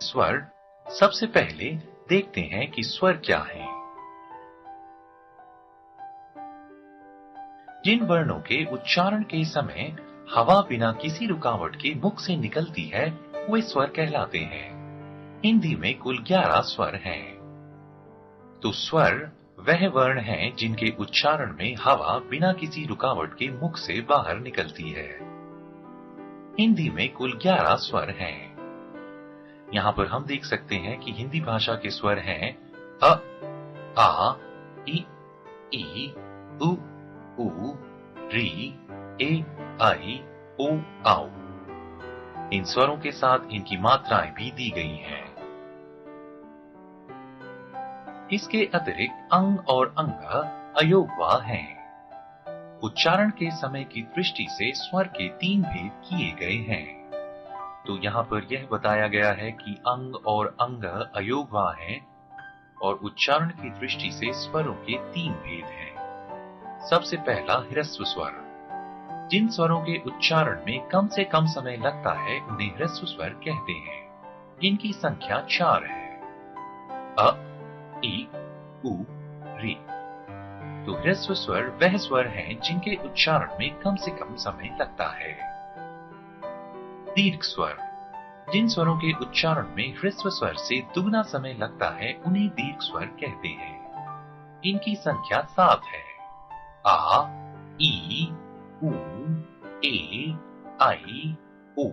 स्वर। सबसे पहले देखते हैं कि स्वर क्या हैं। जिन वर्णों के उच्चारण के समय हवा बिना किसी रुकावट के मुख से निकलती है वे स्वर कहलाते हैं। हिंदी में कुल 11 स्वर हैं। तो स्वर वह वर्ण हैं जिनके उच्चारण में हवा बिना किसी रुकावट के मुख से बाहर निकलती है। हिंदी में कुल 11 स्वर हैं। यहाँ पर हम देख सकते हैं कि हिंदी भाषा के स्वर हैं अ, आ, इ, ई, उ, ऊ, री, ए, आई, ओ, औ। इन स्वरों के साथ इनकी मात्राएं भी दी गई हैं। इसके अतिरिक्त अंग और अंग अयोगवा हैं। उच्चारण के समय की दृष्टि से स्वर के 3 भेद किए गए हैं। तो यहाँ पर यह बताया गया है कि अंग और अंग अयोगवा हैं और उच्चारण की दृष्टि से स्वरों के 3 भेद हैं। सबसे पहला ह्रस्व स्वर। जिन स्वरों के उच्चारण में कम से कम समय लगता है उन्हें ह्रस्व स्वर कहते हैं। इनकी संख्या 4 है। अ, ई, उ, री। तो ह्रस्व स्वर वह स्वर हैं जिनके उच्चारण में कम से कम समय लगता है। दीर्घ स्वर। जिन स्वरों के उच्चारण में ह्रस्व स्वर से दुगना समय लगता है उन्हें दीर्घ स्वर कहते हैं। इनकी संख्या 7 है। आ, ई, उ, ए, आई, ओ,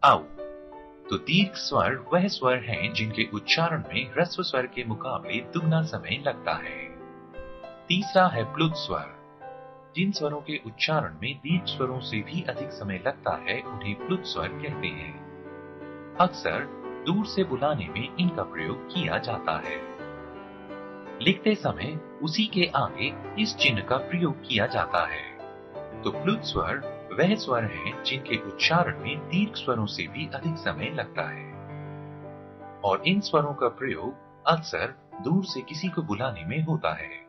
औ। तो दीर्घ स्वर वह स्वर हैं जिनके उच्चारण में ह्रस्व स्वर के मुकाबले दुगना समय लगता है। तीसरा है प्लुत स्वर। जिन स्वरों के उच्चारण में दीर्घ स्वरों से भी अधिक समय लगता है उन्हें प्लुत स्वर कहते हैं। अक्सर दूर से बुलाने में इनका प्रयोग किया जाता है। लिखते समय उसी के आगे इस चिन्ह का प्रयोग किया जाता है। तो प्लुत स्वर वह स्वर हैं जिनके उच्चारण में दीर्घ स्वरों से भी अधिक समय लगता है और इन स्वरों का प्रयोग अक्सर दूर से किसी को बुलाने में होता है।